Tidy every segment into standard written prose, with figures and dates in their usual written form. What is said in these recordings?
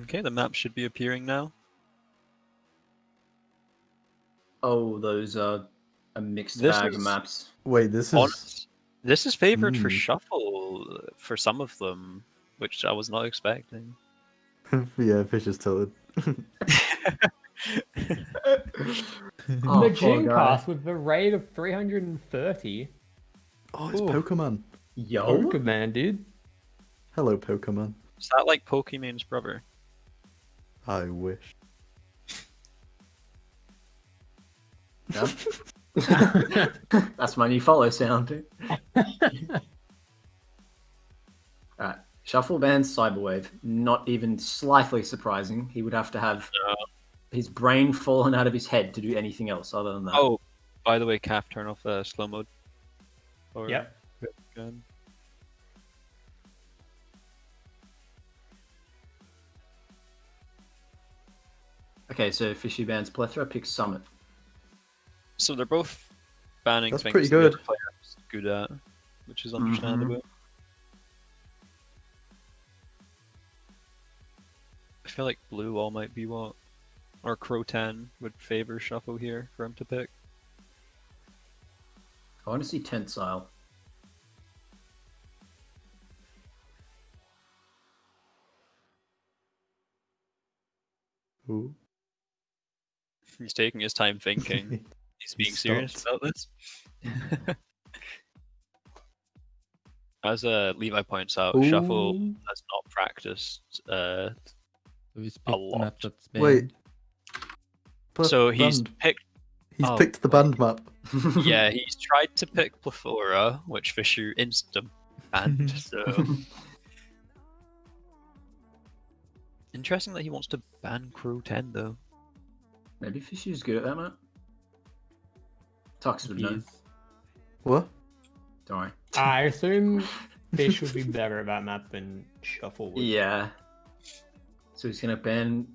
Okay, the map should be appearing now. Oh, those are a mixed This bag of is- maps. Wait, this is... Honest, this is favored for Hmm. shuffle for some of them, which I was not expecting. Yeah, Fish is tilted. Oh, the poor Gene guy. Cast with the rate of 330. Oh, it's Ooh. Pokemon. Yo. Pokemon, dude. Hello, Pokemon. Is that like Pokemon's brother? I wish. Yep. That's my new follow sound. Alright. Shuffle bans Cyberwave. Not even slightly surprising. He would have to have his brain fallen out of his head to do anything else other than that. Oh, by the way, Caff, turn off slow mode. Or, Yep. Gun. Okay, so Fishy bans Plethora, picks Summit. So they're both banning That's things pretty that the good. other player's good at, which is understandable. I feel like Blue Wall might be what? Or Crow 10 would favor Shuffle here for him to pick. I want to see Tensile. Ooh. He's taking his time thinking. He's being serious stopped. about this. As Levi points out, Shuffle Ooh. has not practiced. So he's picked the lot. map that's banned. Wait. So he's Band. picked. He's oh, picked the band map. Yeah, he's tried to pick Plethora, which Fishöö instant banned. So interesting that he wants to ban Crow 10 though. Maybe Fishy's good at that map. Tux would know. He's- What? Don't worry. I assume Fish would be better at that map than Shuffle would. Yeah. So he's gonna ban.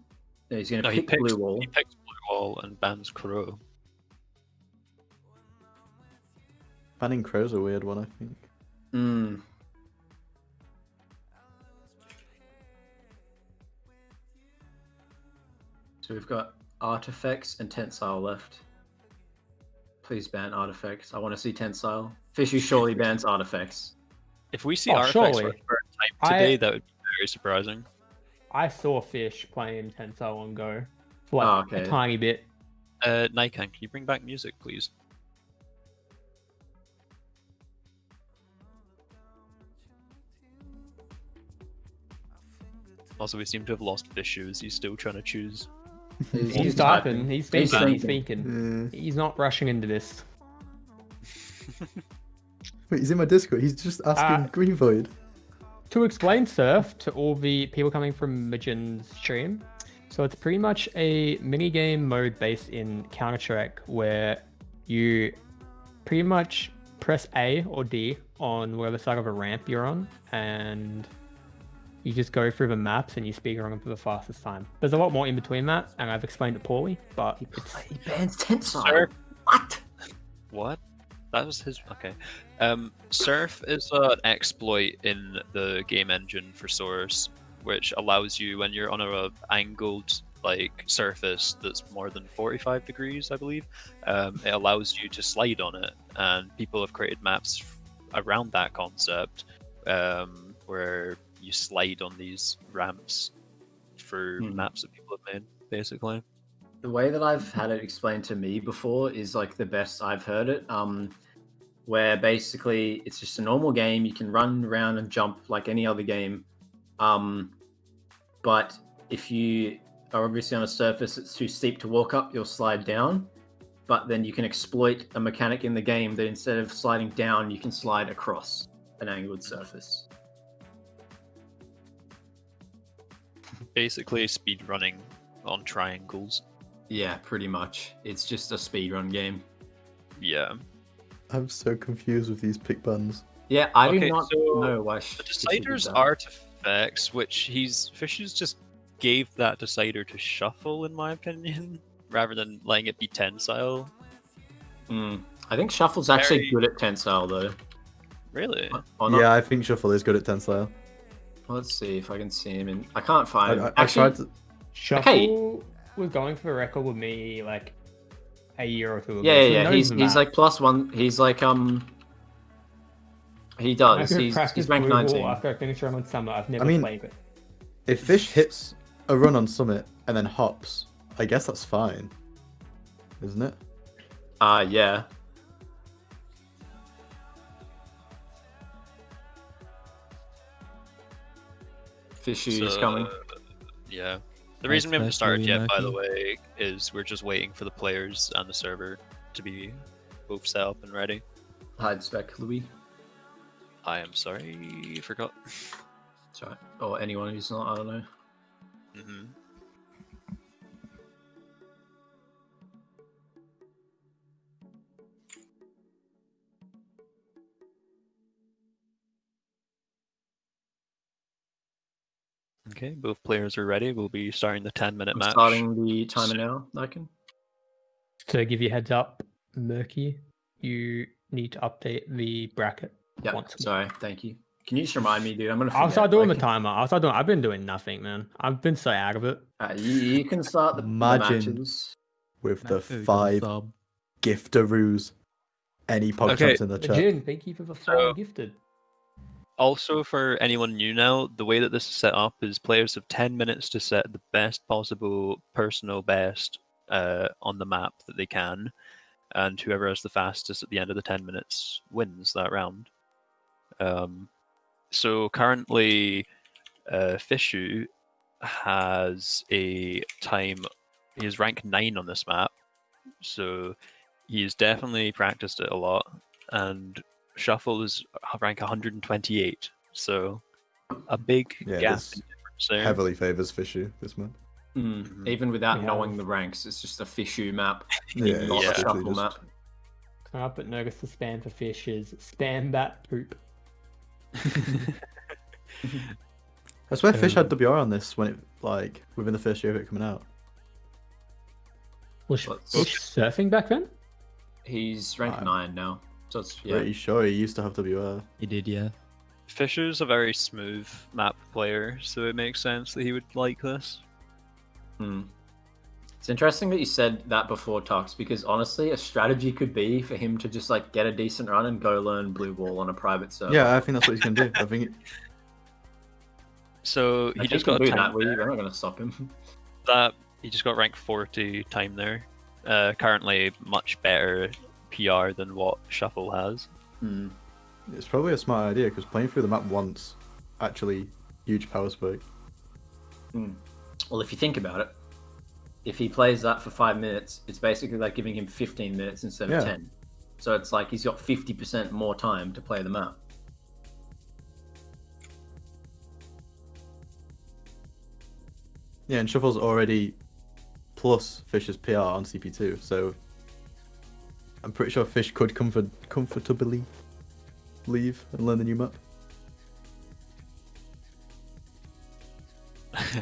No, he's gonna No, he pick Blue Wall. picks Blue Wall and bans Crow. Banning Crow's a weird one, I think. Mm. So we've got Artifacts and Tensile left. Please ban Artifacts. I want to see Tensile. Fishy surely bans Artifacts. If we see Oh, artifacts surely. for a type today, that would be very surprising. I saw Fish playing Tensile on Go for Oh, like okay. a tiny bit. Nykan, can you bring back music, please? Also, we seem to have lost Fishöö. Is he still trying to choose? He's typing. He's thinking. He's thinking. thinking. He's not rushing into this. Wait, he's in my Discord. He's just asking Green Void. To explain Surf to all the people coming from Majin's stream, so it's pretty much a minigame mode based in Counter-Strike where you pretty much press A or D on whatever side of a ramp you're on, and you just go through the maps and you speed run them for the fastest time. There's a lot more in between that, and I've explained it poorly, but He bans Tensile. Sure. What? What? That was his. Okay. Surf is an exploit in the game engine for Source, which allows you when you're on a angled like surface that's more than 45 degrees, I believe. It allows you to slide on it, and people have created maps around that concept, where you slide on these ramps for maps that people have made, basically. The way that I've had it explained to me before is like the best I've heard it. Where basically it's just a normal game. You can run around and jump like any other game. But if you are obviously on a surface that's too steep to walk up, you'll slide down. But then you can exploit a mechanic in the game that instead of sliding down, you can slide across an angled surface. Basically, speed running on triangles. Yeah, pretty much. It's just a speedrun game. Yeah. I'm so confused with these pick buns. Yeah, I do Okay, not so know why. The decider's artifacts, which Fishöö's just gave that decider to Shuffle, in my opinion, rather than letting it be Tensile. I think Shuffle's actually Very- good at Tensile though. Really? Or not? Yeah, I think Shuffle is good at Tensile. Let's see if I can see him in. I can't find him. I Actually, tried to. Shuffle was going for a record with me like a year or two ago. yeah. So He's like +1. He's like He does. He's ranked 19. After I finished Run on Summer, I've never I mean, played it. If Fish hits a run on Summit and then hops, I guess that's fine, isn't it? Yeah. Fishöö is coming. Yeah. The Nice reason we haven't match, started yet, by Merky. the way, is we're just waiting for the players and the server to be both set up and ready. Hide spec, Louis. I am sorry, forgot. Sorry. Or anyone who's not, I don't know. hmm Okay, both players are ready. We'll be starting the 10-minute I'm match. starting the timer now, Nykan. To give you a heads up, Merky, you need to update the bracket. Yeah, once a week. sorry, thank you. Can you just remind me, dude? I'm gonna. I'll forget, start doing like- the timer. I've been doing nothing, man. I've been so out of it. You can start the Imagine. matches. With the Merky got a 5 sub. giftaroos. Any pog Okay. champs in the chat. Jin, thank you for the follow gifted. Also, for anyone new now, the way that this is set up is players have 10 minutes to set the best possible personal best on the map that they can, and whoever has the fastest at the end of the 10 minutes wins that round. So currently, Fishöö has a time. He is rank 9 on this map, so he's definitely practiced it a lot. And Shuffle is rank 128, so a big Yeah, gap this in difference there. heavily favors Fishöö this month. Even without We knowing have- the ranks, it's just a Fishöö map, Yeah, not yeah. a shuffle just- map. Can I put notice the spam for fish is spam that poop. I swear Fish had WR on this when it, like, within the first year of it coming out. Was Let's- fish surfing back then? He's rank Wow. 9 now, so it's yeah. Pretty sure he used to have WR. He did, yeah. Fisher's a very smooth map player, so it makes sense that he would like this. It's interesting that you said that before, Tux, because honestly, a strategy could be for him to just like get a decent run and go learn blue wall on a private server. Yeah, I think that's what he's gonna do. I think So I he think just he'll got a do time that. there. We're not going to stop him. That he just got rank 40 time there. Currently much better PR than what Shuffle has. it's probably a smart idea because playing through the map once, actually, huge power spike. Well, if you think about it, if he plays that for 5 minutes, it's basically like giving him 15 minutes instead of Yeah. 10. So it's like he's got 50% more time to play the map. Yeah, and Shuffle's already plus Fish's PR on CP2, so I'm pretty sure Fish could comfortably leave and learn the new map.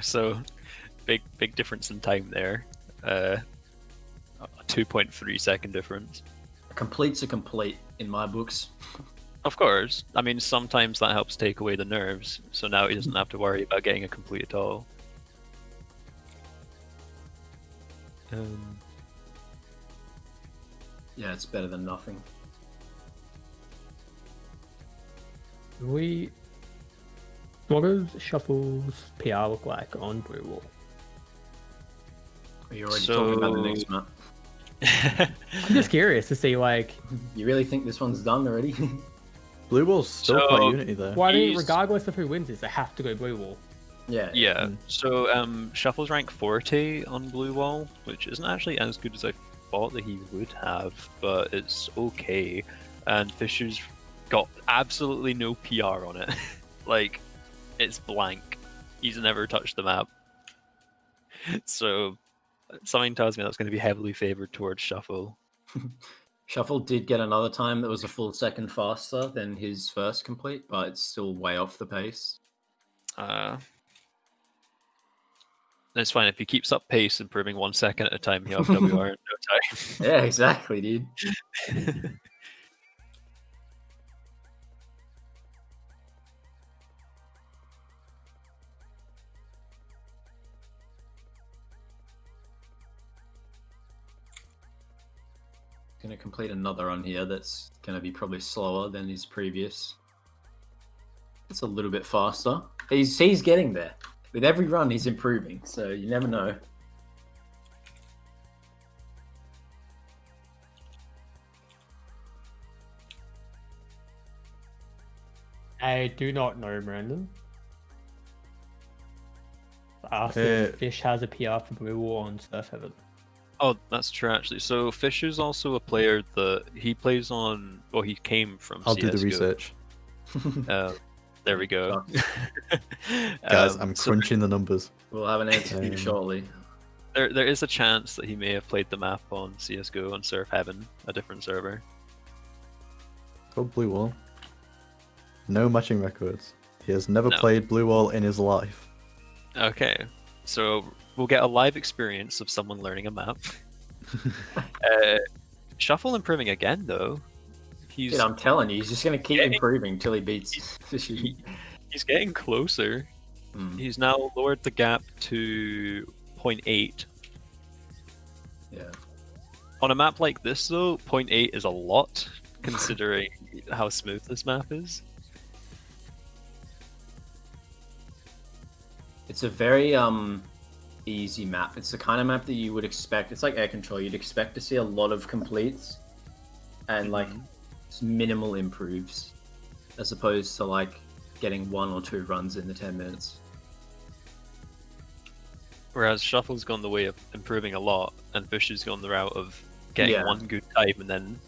So big difference in time there. A 2.3 second difference. A complete's a complete in my books. Of course. I mean, sometimes that helps take away the nerves, so now he doesn't have to worry about getting a complete at all. Yeah, it's better than nothing. What does Shuffle's PR look like on Blue Wall? Are you already talking about the next map? I'm just curious to see like You really think this one's done already? Blue Wall's still So- quite unity there. why do you, He's- regardless of who wins this, they have to go Blue Wall. Yeah. Yeah, so Shuffle's rank 40 on Blue Wall, which isn't actually as good as I thought that he would have, but it's okay. And Fisher's got absolutely no PR on it. Like, it's blank. He's never touched the map. So, something tells me that's going to be heavily favored towards Shuffle. Shuffle did get another time that was a full second faster than his first complete, but it's still way off the pace. It's fine. If he keeps up pace, improving 1 second at a time, he'll have WR in no time. Yeah, exactly, dude. Going to complete another run here that's going to be probably slower than his previous. It's a little bit faster. He's getting there. With every run, he's improving, so you never know. I do not know, Brandon. I asked if Fish has a PR for Blue Wall on Surf Heaven. Oh, that's true actually. So Fish is also a player that he plays on. Well, he came from. I'll CSGO. do the research. There we go. Guys, I'm crunching the numbers. We'll have an answer for you shortly. There is a chance that he may have played the map on CSGO on Surf Heaven, a different server. Go Blue Wall. No matching records. He has never played Blue Wall in his life. Okay, so we'll get a live experience of someone learning a map. Shuffle improving again, though. Dude, I'm telling you, he's just going to keep improving until he beats Fishöö. He's getting closer. He's now lowered the gap to 0.8. Yeah. On a map like this, though, 0.8 is a lot, considering how smooth this map is. It's a very easy map. It's the kind of map that you would expect. It's like air control. You'd expect to see a lot of completes and like minimal improves, as opposed to like getting 1 or 2 runs in the 10 minutes. Whereas Shuffle's gone the way of improving a lot, and Fishöö's gone the route of getting one good time and then,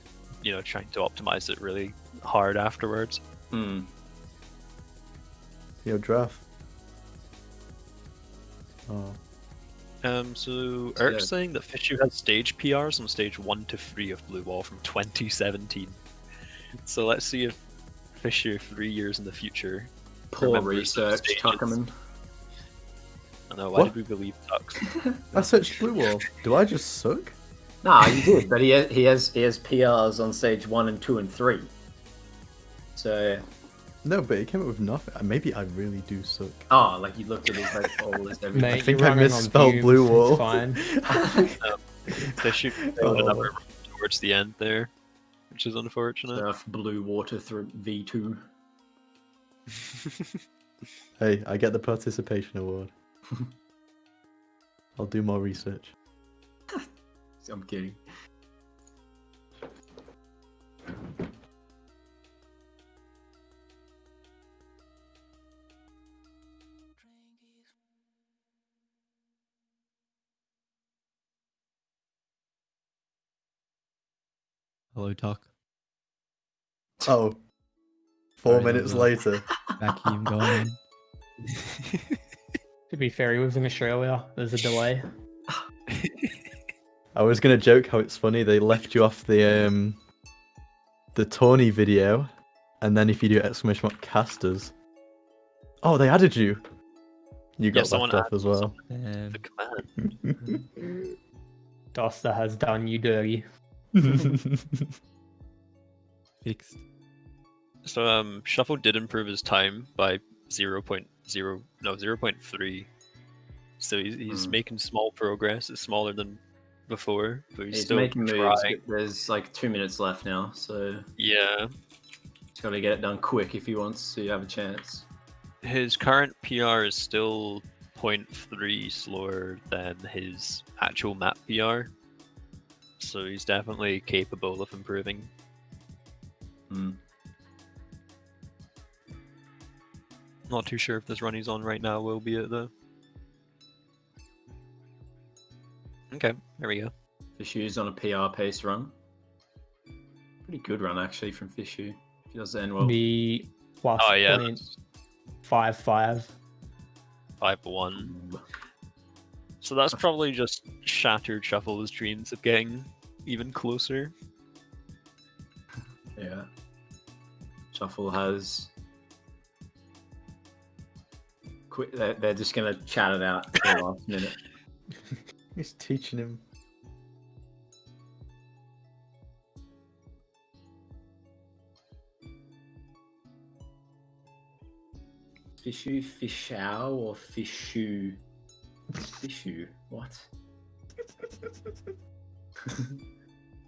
you know, trying to optimize it really hard afterwards. Yo, Draph. So Eric's saying that Fishöö has stage PRs on stage 1 to 3 of Blue Wall from 2017. So let's see if Fishöö 3 years in the future. Poor research, Tuckerman. I know, why did we believe Tucks? I searched Blue Wall. Do I just suck? Nah, you did, but he has PRs on stage 1 and 2 and 3. So. No, but he came up with nothing. Maybe I really do suck. Oh, like you looked at his like all list everything. I think I misspelled Blue Wall. Fine. Fishöö failed another towards the end there, which is unfortunate. Surf Blue Water through V2. Hey, I get the participation award. I'll do more research. I'm kidding. Hello, Tuck. Oh. 4 Sorry, minutes later. Vacuum going. To be fair, he was in Australia. There's a delay. I was gonna joke how it's funny they left you off the Tawny video, and then if you do !! casters, oh, they added you. You got left off as well. The command. Dosta has done you dirty. Fixed. So Shuffle did improve his time by 0.3. So he's making small progress. It's smaller than before, but he's still making trying. moves. There's like 2 minutes left now, so Yeah. he's got to get it done quick if he wants to have a chance. His current PR is still 0.3 slower than his actual map PR. So he's definitely capable of improving. Not too sure if this run he's on right now will be it though. Okay, there we go. Fishöö's on a PR pace run. Pretty good run actually from Fishöö. If he does end well. The plus Oh yeah, 0.55. 5-1. So that's probably just shattered Shuffle's dreams of getting even closer. Yeah. Shuffle has. They're just gonna chat it out for the last minute. He's teaching him. Fishöö, Fishöö, or Fishöö? Fishöö. What?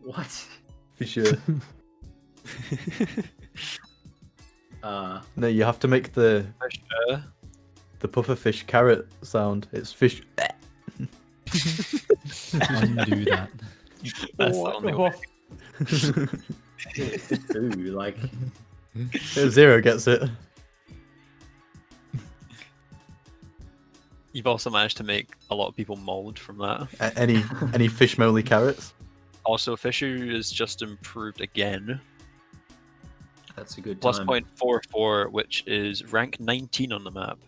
What? Fishöö. No, you have to make the pufferfish carrot sound. It's fish. Undo that. That's the only way. Ooh, like Zero gets it. You've also managed to make a lot of people mold from that. Any fish moly carrots? Also, Fishöö is just improved again. that's a good Plus time. 0.44, which is rank 19 on the map.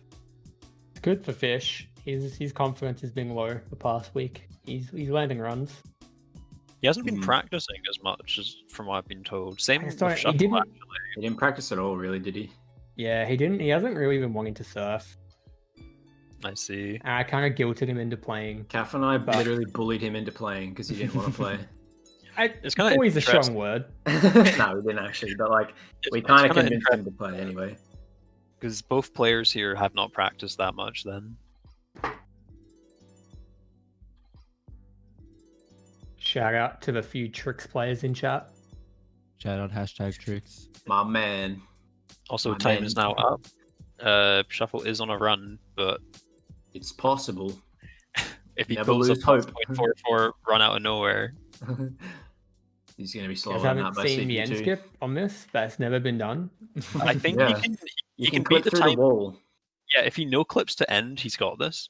Good for Fish. His confidence has been low the past week. He's landing runs. He hasn't been practicing as much as from what I've been told. Same with Sorry, Shuffle, he didn't. actually. He didn't practice at all, really, did he? Yeah, he didn't. He hasn't really been wanting to surf. I see. And I kind of guilted him into playing. Caff and I literally bullied him into playing because he didn't want to play. It's kind of Always a strong word. No, we didn't actually, but like we It's kind of kinda convinced him to play anyway. Because both players here have not practiced that much then. Shout out to the few tricks players in chat. Shout out #tricks. My man. Also, My time man. is now up. Shuffle is on a run, but It's possible. if he Never pulls lose a hope. 0.44 run out of nowhere, He's going to be You slow guys on that haven't by seen the end CP2. skip on this? That's never been done. I think Yeah. he You can can clip beat the through time. the wall. Yeah, if he no clips to end, he's got this.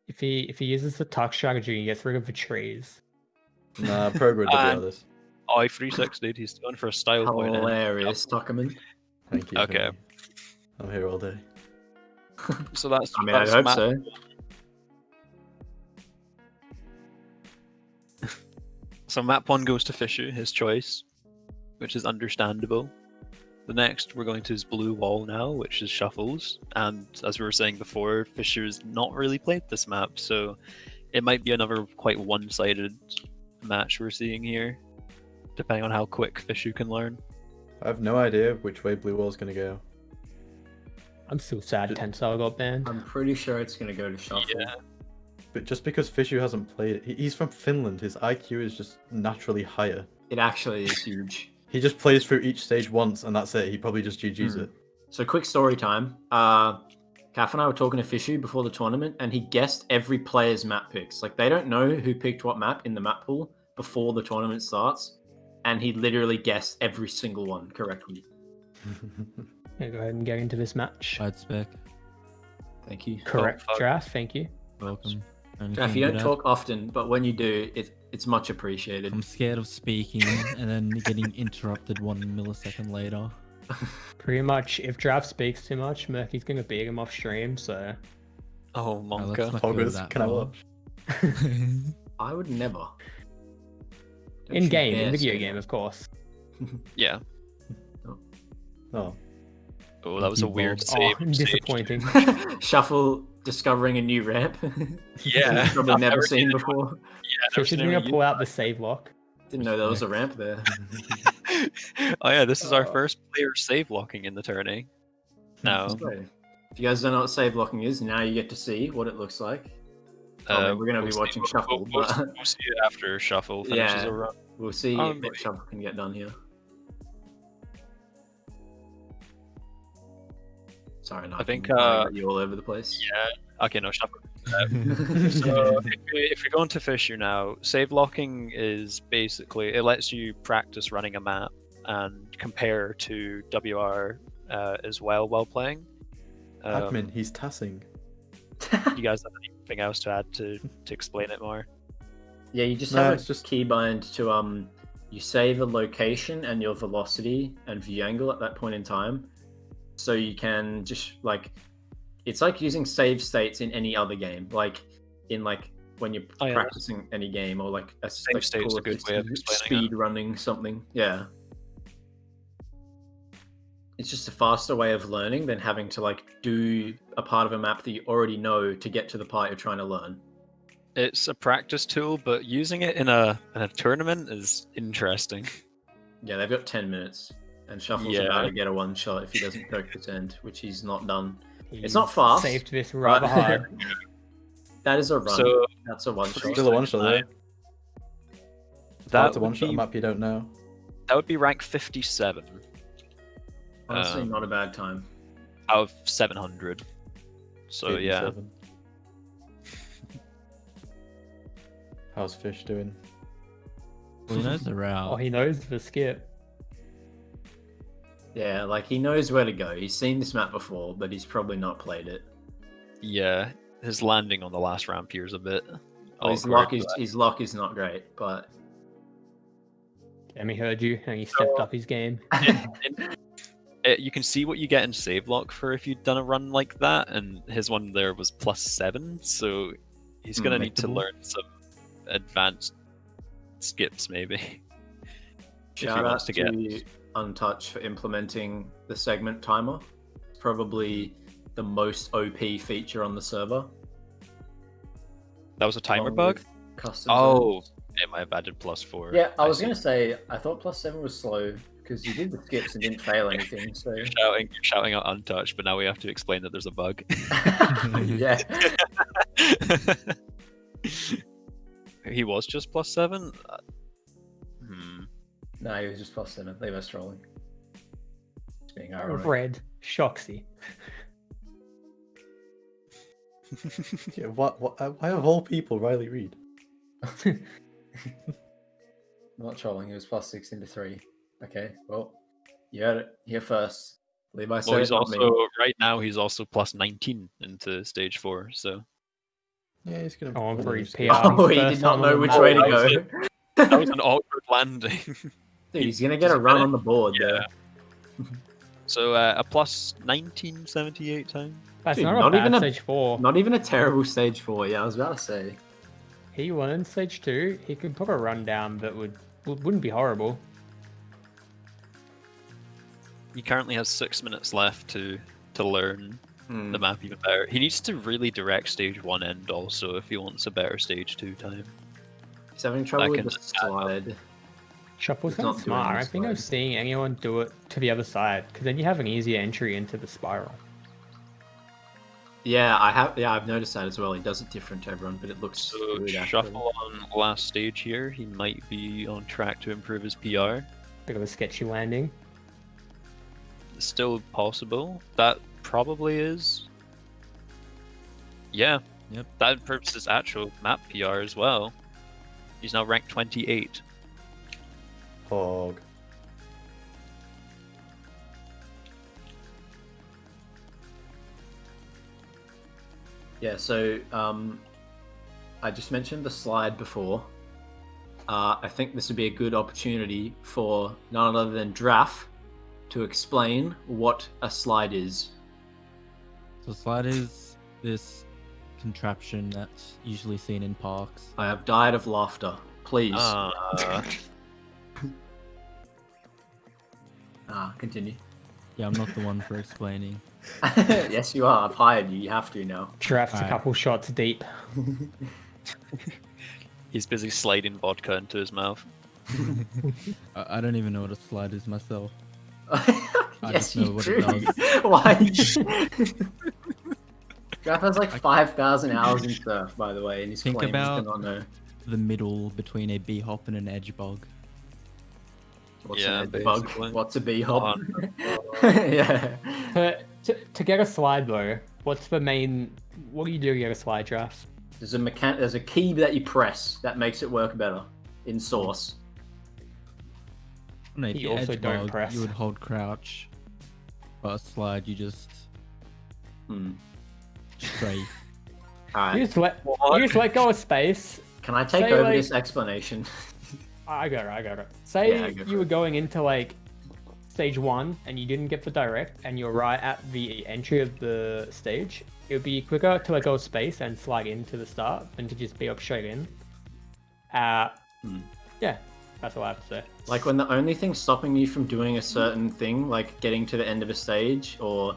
If he uses the tuck strategy, he gets rid of the trees. Nah, Progress And- WR this. Oh, he 3-6, dude. He's going for a style point. end. Hilarious, Tuckerman. Thank you. Okay. thank you. I'm here all day. So that's. I mean, I that's hope map- so. So map 1 goes to Fishöö, his choice, which is understandable. The next we're going to is Blue Wall now, which is Shuffles. And as we were saying before, Fishöö's not really played this map, so it might be another quite one-sided match we're seeing here, depending on how quick Fishöö can learn. I have no idea which way Blue Wall's gonna go. I'm still sad Tensile got banned. I'm pretty sure it's going to go to Shuffle. Yeah. But just because Fishöö hasn't played it, he's from Finland. His IQ is just naturally higher. It actually is huge. He just plays through each stage once, and that's it. He probably just GG's it. So quick story time. Caff and I were talking to Fishöö before the tournament, and he guessed every player's map picks. Like, they don't know who picked what map in the map pool before the tournament starts, and he literally guessed every single one correctly. Yeah, go ahead and get into this match. Wide spec. Thank you. Correct, fuck. Draph. Thank you. Welcome. Draph, you don't talk often, but when you do, it's much appreciated. I'm scared of speaking and then getting interrupted 1 millisecond later. Pretty much, if Draph speaks too much, Merky's gonna beat him off stream. So Oh, let's Monka. not go Poggers, that can I far. watch? I would never. Don't in you game, dare in video say game, that. of course. Yeah. Oh, Oh, that was a weird Oh, save. Oh, disappointing. Shuffle discovering a new ramp. Yeah. Probably I've never never seen seen it. before. Yeah, Fish is gonna pull out the save lock. Didn't know there was a ramp there. Oh yeah, this is our first player save locking in the tourney. No. So, if you guys don't know what save locking is, now you get to see what it looks like. I mean, we're gonna be see- watching Shuffle, We'll but see it after Shuffle finishes Yeah. a run. we'll see Oh, what maybe. Shuffle can get done here. Sorry, no, I think, you all over the place. Yeah. Okay, no, Shuffle. So if you're going to Fishöö now, save locking is basically it lets you practice running a map and compare to WR as well while playing. admin, he's tassing. You guys have anything else to add to explain it more? Yeah, you just No, have it's a just- keybind to you save a location and your velocity and view angle at that point in time, so you can just it's like using save states in any other game, like when you're Oh, yeah, practicing any game or like a Save state's a good way of explaining it. speed running something. Yeah, it's just a faster way of learning than having to do a part of a map that you already know to get to the part you're trying to learn. It's a practice tool, but using it in a tournament is interesting. Yeah, they've got 10 minutes, and Shuffle's Yeah. about to get a one shot if he doesn't choke this end, which he's not done. He It's not fast, Saved this rather but- hard. That is a run. So That's a one shot. Still a one shot though. It's That hard to would one shot a be- map you don't know. That would be rank 57 Honestly, not a bad time. out of 700. So yeah. 87. How's Fish doing? Well, he knows the Oh, route. he knows the skip. Yeah, like he knows where to go. He's seen this map before, but he's probably not played it. Yeah, his landing on the last ramp here is a bit. Well, his awkward, lock is not great, but Demi heard you, and he stepped up his game. you can see what you get in save lock for if you'd done a run like that, and his one there was +7, so he's gonna need to Predictable. learn some advanced skips maybe. if he shout out wants to get Untouched for implementing the segment timer. It's probably the most OP feature on the server. that was a timer along bug. with custom Oh, zones. it might have added +4. Yeah, I was see. gonna say I thought +7 was slow because you did the skips and didn't fail anything. So You're shouting out untouched, but now we have to explain that there's a bug. yeah, He was just +7. no, he was just +7. Leave us rolling. It's being ironic. Red, Shoxy. Yeah, why of all people, Riley Reid? Not trolling. He was +6 into 3. Okay, well, you heard it here first. Levi said Well, it, he's not also me. right now. He's also +19 into stage 4. So Yeah, he's gonna. Go on for his he's PR. gonna- Oh, he First did not time know on the which map. way to that was go. that was an awkward landing. Dude, he's gonna get a run on the board Yeah. there. So a +1978 time. That's Dude, not, not a bad even a- stage 4. Not even a terrible stage 4. Yeah, I was about to say. He learned stage 2. He could put a run down that wouldn't be horrible. He currently has 6 minutes left to learn the map even better. He needs to really direct stage 1 end also if he wants a better stage 2 time. He's having trouble with can the slide. Shuffle's It's kind not of doing smart. I this think way. I've seen anyone do it to the other side, because then you have an easier entry into the spiral. Yeah, I have. Yeah, I've noticed that as well. He does it different to everyone, but it looks So good. Actually. Shuffle on last stage here. He might be on track to improve his PR. Bit of a sketchy landing. Still possible. That probably is. Yeah. Yep. That improves his actual map PR as well. He's now ranked 28. Hog. Yeah. So, I just mentioned the slide before. I think this would be a good opportunity for none other than Draph to explain what a slide is. So slide is this contraption that's usually seen in parks. I have died of laughter. Please. Continue. Yeah, I'm not the one for explaining. Yes, you are. I've hired you. You have to now. Giraffe's a Alright. couple shots deep. He's busy sliding vodka into his mouth. I don't even know what a slide is myself. Yes, just know you what do. it Why? Draph has like 5,000 hours in surf, by the way, and he's Think claiming about- to not know. The middle between a bee hop and an edge bug. What's Yeah, a bug? basically. What's a bee hop? On- Yeah. But to get a slide though, what do you do to get a slide, Draph? There's a key that you press that makes it work better in Source. No, if You you also edge don't bug, press. you would hold crouch. But a slide, you just strafe. Alright. You just let go of space. Can I take say, over like- this explanation? I got it. Say Yeah, go for you were it. going into like stage 1 and you didn't get the direct and you're right at the entry of the stage. It would be quicker to let go of space and slide into the start than to just be up straight in. Yeah, that's all I have to say. Like when the only thing stopping you from doing a certain thing, like getting to the end of a stage or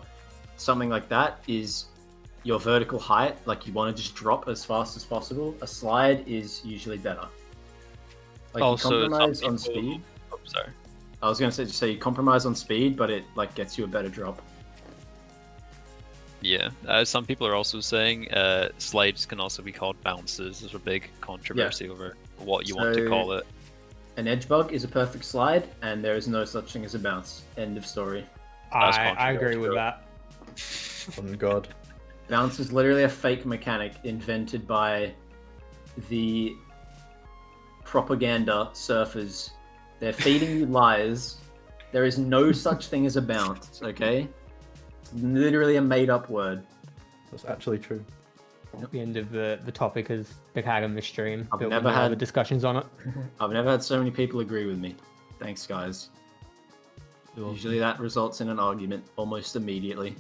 something like that, is your vertical height. Like you want to just drop as fast as possible. A slide is usually better. Like Also, you some compromise on people- speed. Oh, sorry. I was gonna say, just say you compromise on speed, but it like gets you a better drop. Yeah, some people are also saying slides can also be called bounces. There's a big controversy over what you want to So- call it. An edge bug is a perfect slide, and there is no such thing as a bounce. End of story. I agree with that. Oh god. Bounce is literally a fake mechanic invented by the propaganda surfers. They're feeding you lies. There is no such thing as a bounce, okay? It's literally a made-up word. That's actually true. The end of the topic is the tag on the stream. I've There'll be never no had- other discussions on it. I've never had so many people agree with me. Thanks, guys. Usually that results in an argument almost immediately.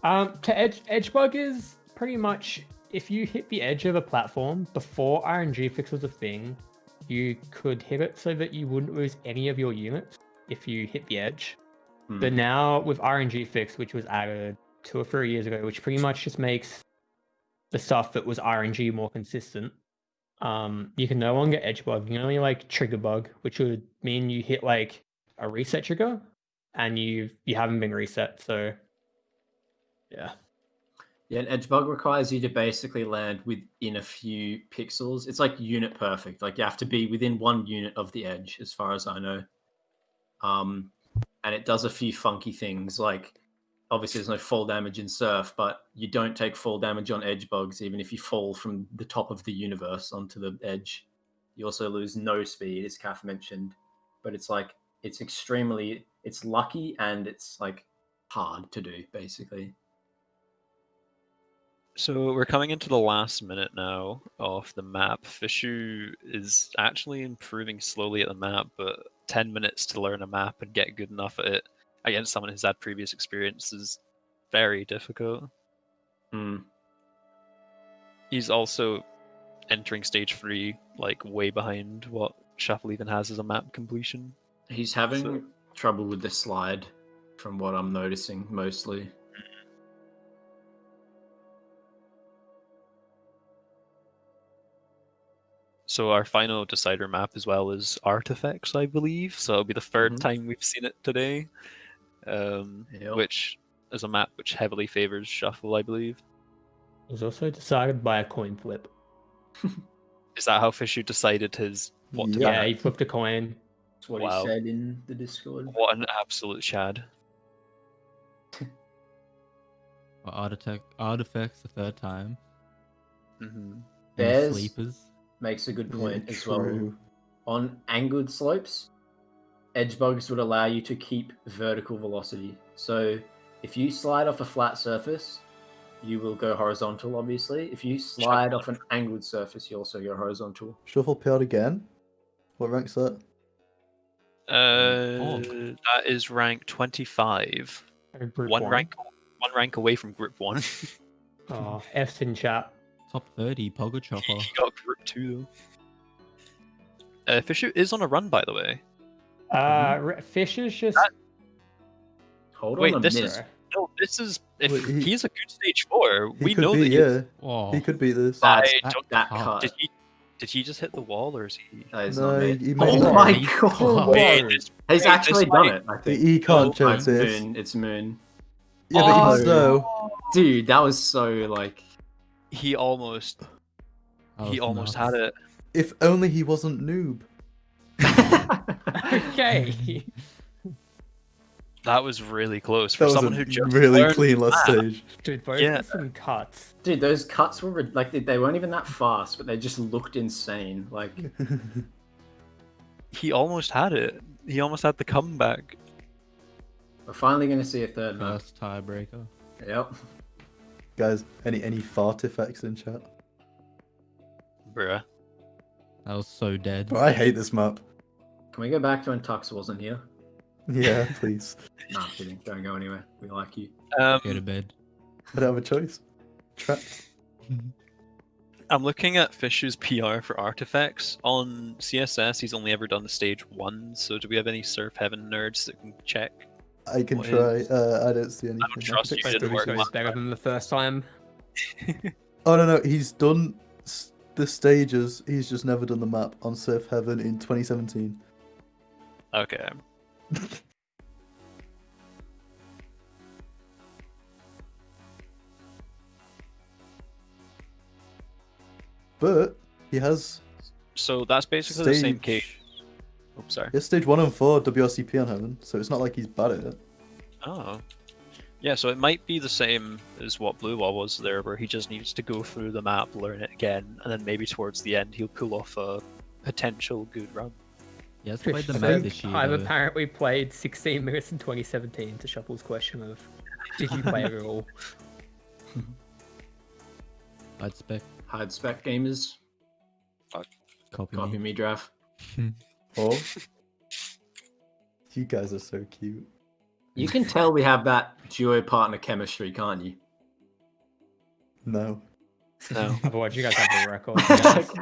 To edge bug is pretty much if you hit the edge of a platform before RNG fix was a thing, you could hit it so that you wouldn't lose any of your units if you hit the edge. But now with RNG fix, which was added 2 or 3 years ago, which pretty much just makes the stuff that was RNG more consistent, you can no longer edge bug. You can only like trigger bug, which would mean you hit like a reset trigger and you haven't been reset. So yeah. Yeah, an edge bug requires you to basically land within a few pixels. It's like unit perfect. Like you have to be within 1 unit of the edge, as far as I know. And it does a few funky things. Like obviously there's no fall damage in surf, but you don't take fall damage on edge bugs, even if you fall from the top of the universe onto the edge. You also lose no speed, as Caff mentioned. But it's like it's lucky and it's like hard to do, basically. So we're coming into the last minute now of the map. Fishöö is actually improving slowly at the map, but 10 minutes to learn a map and get good enough at it against someone who's had previous experience is very difficult. He's also entering stage 3 like way behind what Shuffle even has as a map completion. He's having trouble with the slide, from what I'm noticing, mostly. So our final decider map as well is Artifacts, I believe. So it'll be the 3rd time we've seen it today, which is a map which heavily favors Shuffle, I believe. It was also decided by a coin flip. Is that how Fishöö decided his what to Yeah, ban? he flipped a coin. That's what Wow. he said in the Discord. What an absolute shad. Artifacts the 3rd time. Mm-hmm. Bears Sleepers. makes a good point Yeah, as well. true. On angled slopes, edge bugs would allow you to keep vertical velocity. So if you slide off a flat surface, you will go horizontal, obviously. If you slide off an angled surface, you also go horizontal. Shuffle PR'd again? What rank's that? That is rank 25. Group One rank away from group 1. Oh, F's in chat. Top 30, Pogo Chopper. He got group 2 though. Fishöö is on a run, by the way. Fish is just. Hold Wait, on a this minute. is no. This is if Wait, he's a good stage 4. He We could know be, that. yeah. Oh, He could beat this. I That's don't- that cut. cut. Did he just hit the wall, or is he? That is No, not it. he made Oh it. my He god! cut. Wait, this- He's wait, actually this done might- it, I think. He can't Oh, choke It's this. Moon. It's Moon. Yeah, but Oh. even so, Dude, that was so like. He almost had it. if only he wasn't noob. Okay. That was really close That for was someone a who just really learned clean last the map. stage. Dude, both Yeah. with some cuts. Dude, those cuts were like they weren't even that fast, but they just looked insane. Like, He almost had it. He almost had the comeback. we're finally gonna see a third map. First tiebreaker. Yep. Guys, any fart effects in chat? Bruh. That was so dead. Bro, I hate this map. Can we go back to when Tux wasn't here? Yeah, please. Nah, kidding. Don't go anywhere. We like you. Go to bed. I don't have a choice. Trapped. I'm looking at Fishöö's PR for artifacts. On CSS, he's only ever done the stage 1, so do we have any Surf Heaven nerds that can check? I can What try. is- I don't see anything. don't trust you, I didn't can work fix So it. it's better than the first time. Oh no, he's done the stages. He's just never done the map on Surf Heaven in 2017. Okay. But He has So that's basically the same case. Oops, sorry. He has stage 1 and 4 WRCP on Heaven, so it's not like he's bad at it. Oh. Yeah, so it might be the same as what Blue Wall was there, where he just needs to go through the map, learn it again, and then maybe towards the end he'll pull off a potential good run. He has played the I map think this year. I've though. apparently played 16 minutes in 2017 to Shuffle's question of, did you play it at all? I'd spec Hide spec gamers. copy Copy me. me, Draph. Oh. You guys are so cute. You can tell we have that duo partner chemistry, can't you? No. No. Otherwise, you guys have the record.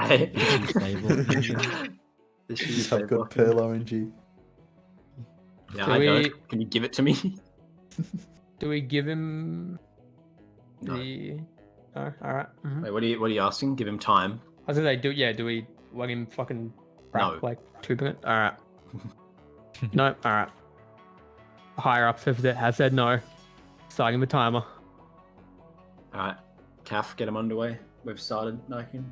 Okay. Issue stable. This You is have good Pearl RNG. Yeah, Do I we- don't. Can you give it to me? Do we give him No. the... Oh, alright. Wait, what are you asking? Give him time. I was gonna say, do we let him fucking prep No. like 2 minutes? Alright. No, alright. Higher ups have said no. Starting the timer. All right, Caff, get him underway. We've started, Nykan.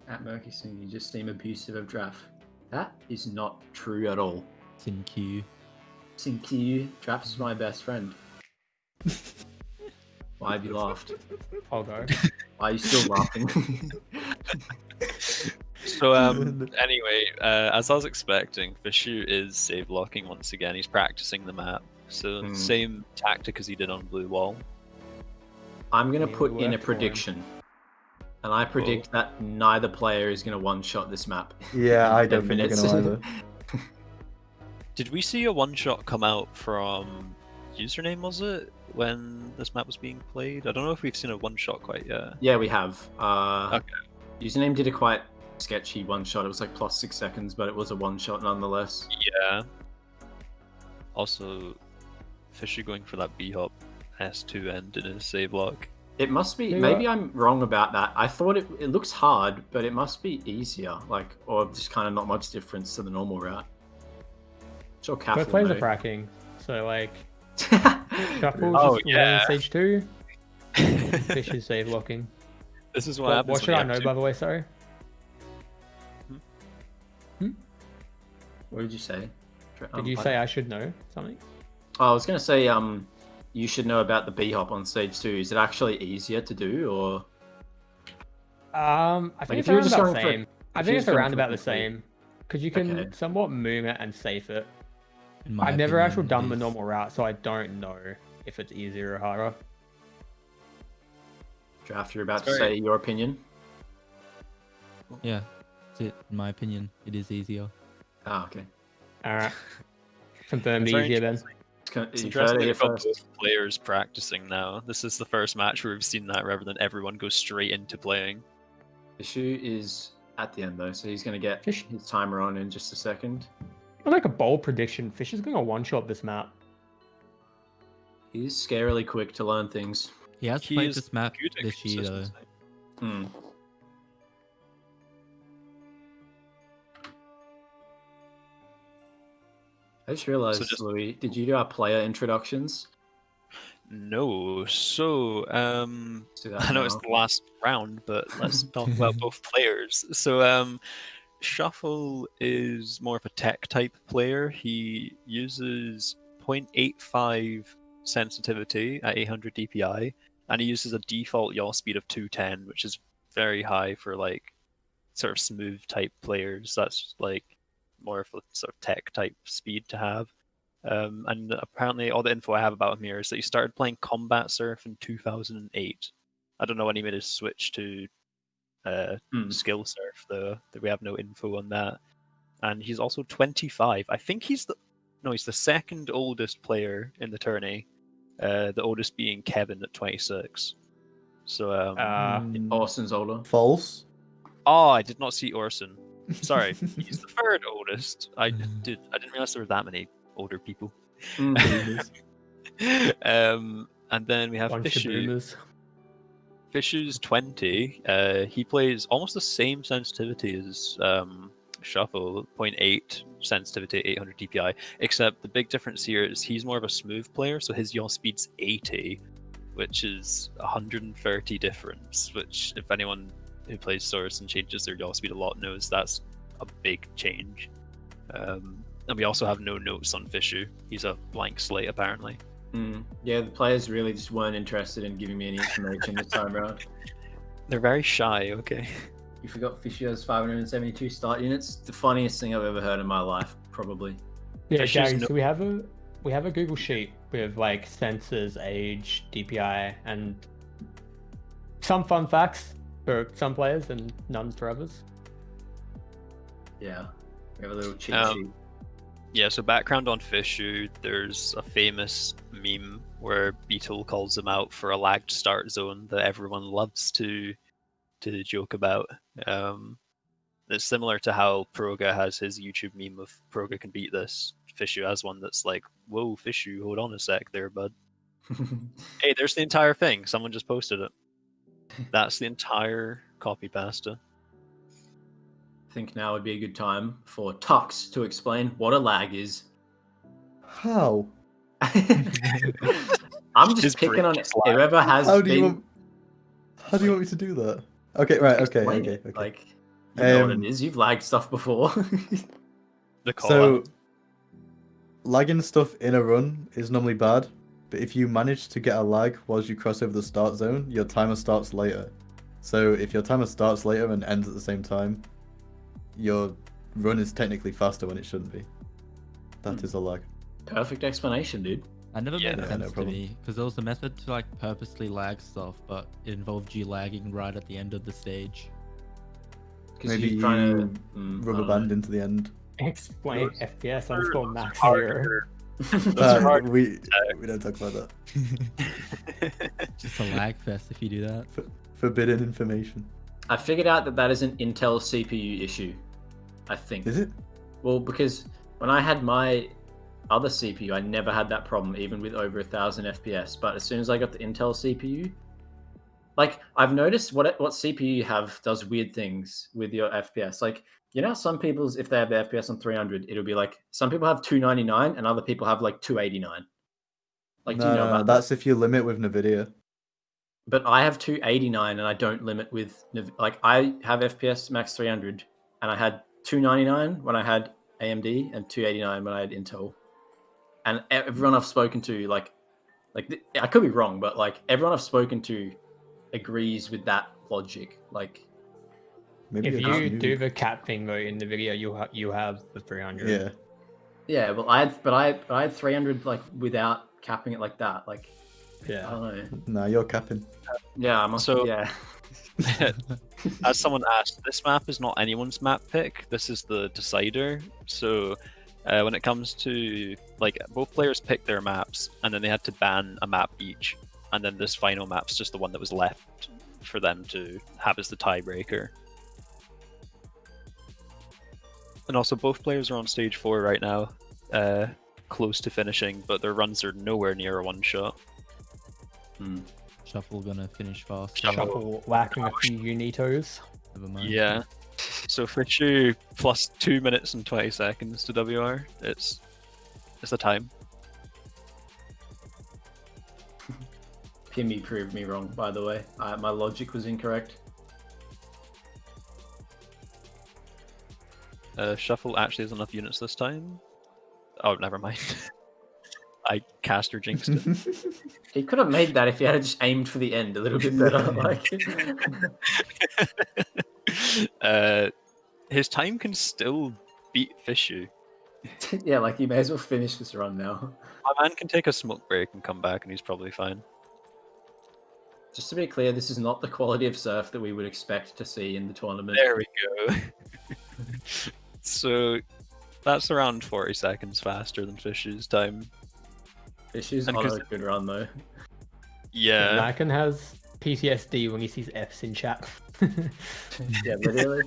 At Merky soon, you just seem abusive of Draph. That is not true at all. It's in queue. Thank you. Draph's my best friend. Why have you laughed? I'll go. Why are you still laughing? So anyway, as I was expecting, Fishöö is save locking once again. He's practicing the map. So same tactic as he did on Blue Wall. I'm gonna Yeah, put we in a worked for him. prediction, and I predict that neither player is gonna one-shot this map. Yeah, I in don't 10 think minutes. you're gonna either. Did we see a one-shot come out from Username, was it, when this map was being played? I don't know if we've seen a one-shot quite yet. Yeah, we have. Okay. Username did a quite sketchy one-shot. It was like plus 6 seconds, but it was a one-shot nonetheless. Yeah. Also, Fishöö going for that B-hop S2 end in his save lock. It must be. Yeah. Maybe I'm wrong about that. I thought it looks hard, but it must be easier. Like, or just kind of not much difference to the normal route. Sure, Caff Both will players are know. fracking. So, like, Shuffle's Oh, just yeah. learning stage 2. Fish is save locking. This is what happens. What should when I you know, have by the way? Sorry. What did you say? Did you say I should know something? Oh, I was gonna say, you should know about the B hop on stage 2. Is it actually easier to do, or I Like, think if it's you were around just about going the for- same. I if think you it's was going around for about the complete- same. Because you can Okay. somewhat moom it and safe it. In my I've never actually opinion, done the it is- normal route, so I don't know if it's easier or harder. Draph? You're about to Sorry. say your opinion. Yeah, that's it. In my opinion, it is easier. Ah, okay. Alright. Confirmed It's very easier then. It's It's you've heard interesting it that here we've got first. both players practicing now. This is the first match where we've seen that rather than everyone go straight into playing. Fishöö is at the end though, so he's gonna get Fish- his timer on in just a second. I like a bold prediction. Fish is going to one-shot this map. He's scarily quick to learn things. He has He played is this map good at this year though. consistency. Hmm. I just realized, just- Louis, did you do our player introductions? No, so Let's do that I know it's now. the last round, but let's talk about both players. So Shuffle is more of a tech type player. He uses 0.85 sensitivity at 800 DPI, and he uses a default yaw speed of 210, which is very high for like sort of smooth type players. That's like more of a sort of tech type speed to have. And apparently all the info I have about him here is that he started playing Combat Surf in 2008. I don't know when he made his switch to Skill Surf, though. We have no info on that. And he's also 25. I think he's the second oldest player in the tourney. The oldest being Kevin at 26. So Orson's older. False. oh, I did not see Orson. Sorry, he's the third oldest. I didn't realize there were that many older people. Mm. And then we have Bunch of Fishöö. boomers. Fishöö's 20. He plays almost the same sensitivity as Shuffle, 0.8 sensitivity, 800 DPI. Except the big difference here is he's more of a smooth player, so his yaw speed's 80, which is 130 difference, which if anyone who plays Source and changes their yaw speed a lot knows that's a big change. And we also have no notes on Fishöö. He's a blank slate apparently. Yeah, the players really just weren't interested in giving me any information this time around. They're very shy, okay. You forgot Fishöö's 572 start units? The funniest thing I've ever heard in my life, probably. Yeah, Fishöö's Gary. no- So we have a Google sheet with like sensors, age, DPI, and some fun facts for some players and none for others. Yeah, we have a little cheat sheet. Yeah, so background on Fishöö, there's a famous meme where Beetle calls him out for a lagged start zone that everyone loves to joke about. It's similar to how Proga has his YouTube meme of Proga can beat this. Fishöö has one that's like, whoa, Fishöö, hold on a sec there, bud. Hey, there's the entire thing. Someone just posted it. That's the entire copy pasta. I think now would be a good time for Tux to explain what a lag is. How? I'm just His picking on brain is lag. whoever has How do you been... want me to do that? Okay, right. Okay. Explain Okay. it. Okay. Like, you know what Um, it is. You've lagged stuff before. The call So, out. lagging stuff in a run is normally bad, but if you manage to get a lag whilst you cross over the start zone, your timer starts later. So if your timer starts later and ends at the same time, your run is technically faster when it shouldn't be. That is a lag. Perfect explanation, dude. I never Yeah, made no sense to problem. me because there was a method to like purposely lag stuff, but it involved you lagging right at the end of the stage. Because Maybe you're trying you to rubber band into the end. Explain FPS underscore max Harder. We don't talk about that. Just a lag fest if you do that. Forbidden information. I figured out that is an Intel CPU issue. I think. Is it? Well, because when I had my other CPU, I never had that problem, even with over 1,000 FPS. But as soon as I got the Intel CPU, like I've noticed what CPU you have does weird things with your FPS. Like, you know, some people's, if they have the FPS on 300, it'll be like some people have 299 and other people have like 289. Like, do you know about that? That's if you limit with NVIDIA. But I have 289 and I don't limit with, like, I have FPS max 300 and I had 299 when I had AMD and 289 when I had Intel. And everyone I've spoken to, like I could be wrong, but like everyone I've spoken to agrees with that logic. Like, Maybe If you're just you new. do the cap thing though in the video, you have the 300. Yeah. yeah, well, I had 300 like without capping it like that. Like, I Yeah. don't know. Nah, you're capping. Yeah, I must. So- Yeah. As someone asked, this map is not anyone's map pick. This is the decider. So when it comes to like both players picked their maps, and then they had to ban a map each, and then this final map's just the one that was left for them to have as the tiebreaker. And also, both players are on stage 4 right now, close to finishing, but their runs are nowhere near a one shot. Shuffle gonna finish fast. Shuffle whacking a few unitos. Never mind. Yeah. So Fishöö plus 2 minutes and 20 seconds to WR. It's the time. Pimmy proved me wrong, by the way. My logic was incorrect. Shuffle actually has enough units this time. Oh, never mind. I cast or jinxed it. He could have made that if he had just aimed for the end a little bit better. Like, His time can still beat Fishöö. yeah, like he may as well finish this run now. My man can take a smoke break and come back, and he's probably fine. Just to be clear, this is not the quality of surf that we would expect to see in the tournament. There we go. So that's around 40 seconds faster than Fishöö's time. Fishöö's And on 'cause- a good run though. Yeah. Nykan has PTSD when he sees F's in chat. Yeah, literally.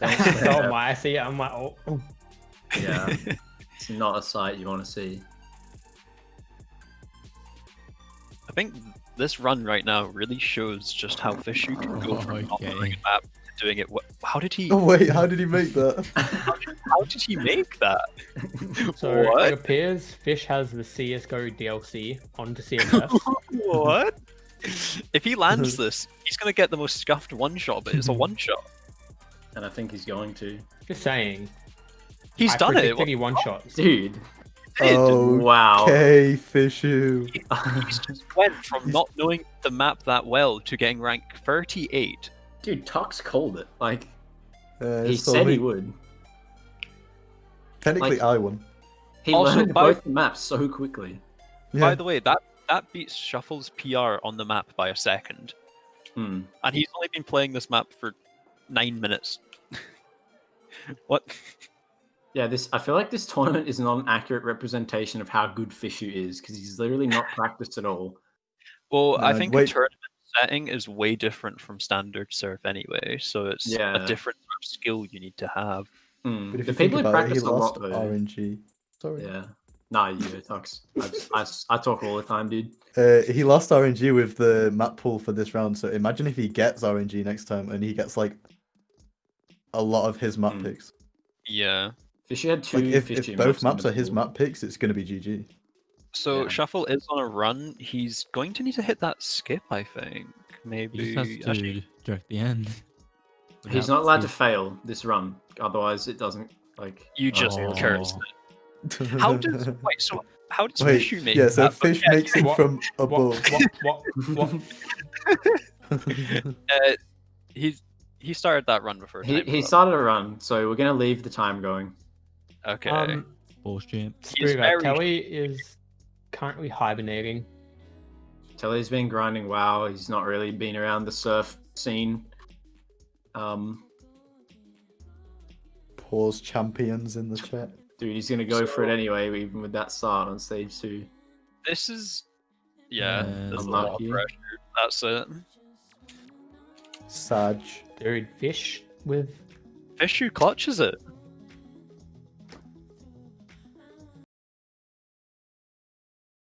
So I see it, I'm like, oh. Yeah, it's not a sight you want to see. I think this run right now really shows just how Fishöö can go from not Okay. knowing a map doing it. How did he? Oh wait, how did he make that? How did he make that? So What? it appears Fish has the CS:GO DLC onto CSS. What? If he lands this, he's gonna get the most scuffed one shot, but it's a one shot. And I think he's going to. Just saying. He's I done it. predicted he one shots. Dude. Oh, Wow. okay, Fishöö. He's just went from not knowing the map that well to getting rank 38. Dude, Tux called it. Like, he so said he would. Technically, like- I won. He Also, learned by- both the maps so quickly. Yeah. By the way, that beats Shuffle's PR on the map by a second. Hmm. And he's only been playing this map for 9 minutes. What? Yeah, I feel like this tournament is not an accurate representation of how good Fishöö is, because he's literally not practiced at all. Well, I No, think a wait. tournament setting is way different from standard surf anyway, so it's Yeah. a different sort of skill you need to have. Hmm. But if The you think people who about it, he practice a lost lot, though. RNG. Sorry. Yeah. Nah, you go, Tux. I talk all the time, dude. He lost RNG with the map pool for this round, so imagine if he gets RNG next time and he gets like a lot of his map Hmm. picks. Yeah. Fishöö had two Like if Fishöö both in maps the are his pool. map picks, it's gonna be GG. So Yeah. Shuffle is on a run. He's going to need to hit that skip, I think. He Maybe. just has to Actually, direct the end. He's without not allowed to speed. fail this run, otherwise it doesn't like. you just Oh. cursed it. How does wait? So how does Wait, Fishöö make yeah, so that? Fish Okay, makes it What? from What? above. What? he started that run before. He time up. started a run, so we're gonna leave the time going. Okay. Force champ. Screw that. very- Telly is currently hibernating. Telly's been grinding WoW. He's not really been around the surf scene. Pause champions in the chat. Dude, he's gonna go for it anyway, even with that start on stage 2. This is yeah. Yeah, There's a lot of unlucky. pressure. That's it. Sag. Dude, Fish with Fishöö clutches it.